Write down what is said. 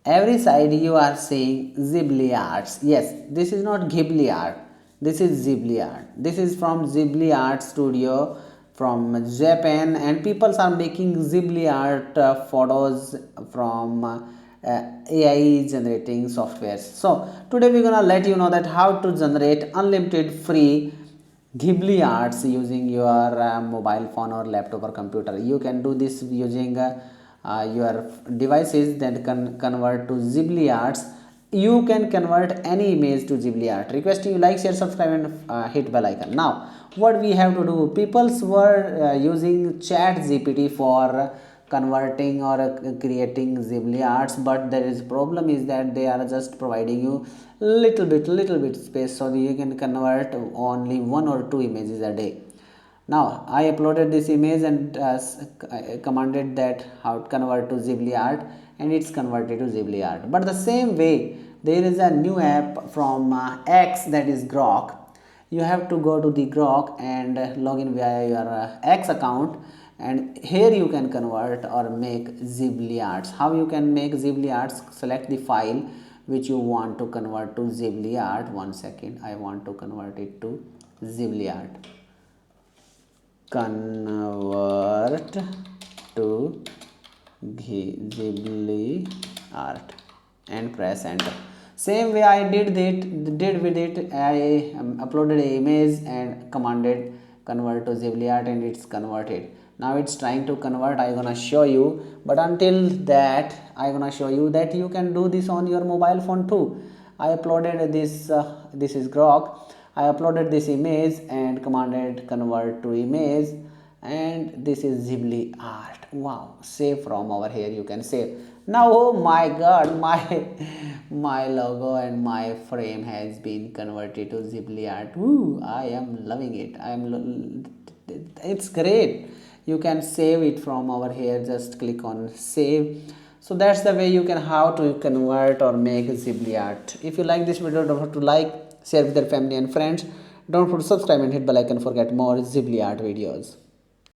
Every side you are seeing Ghibli arts. Yes, this is not Ghibli art. This is Ghibli art. This is from Ghibli Art Studio from Japan, and people are making Ghibli art photos from AI generating softwares. So today we're gonna let you know that how to generate unlimited free Ghibli arts using your mobile phone or laptop or computer. You can do this using your devices that can convert to Ghibli arts. You can convert any image to Ghibli art. Requesting you like, share, subscribe, and hit bell icon. Now, what we have to do? Peoples were using Chat GPT for converting or creating Ghibli arts, but there is problem is that they are just providing you little bit space, so that you can convert only one or two images a day. Now I uploaded this image and commanded that how to convert to Ghibli art, and it's converted to Ghibli art. But the same way, there is a new app from X, that is Grok. You have to go to the Grok and log in via your X account, and here you can convert or make Ghibli arts. How you can make Ghibli arts? Select the file which you want to convert to Ghibli art. One second, I want to convert it to Ghibli art. Convert to Ghibli art and press enter. Same way I did with it. I uploaded an image and commanded convert to Ghibli art, and it's converted. Now it's trying to convert. I'm gonna show you, but until that I'm gonna show you that you can do this on your mobile phone too. I uploaded this. This is Grok. I uploaded this image and commanded convert to image, and this is Ghibli art. Wow, save from over here. You can save. Now, oh my God, my logo and my frame has been converted to Ghibli art. Woo, I am loving it. It's great. You can save it from over here. Just click on save. So that's the way you can how to convert or make Ghibli art. If you like this video, don't forget to like, share with your family and friends. Don't forget to subscribe and hit bell icon for get more Ghibli art videos.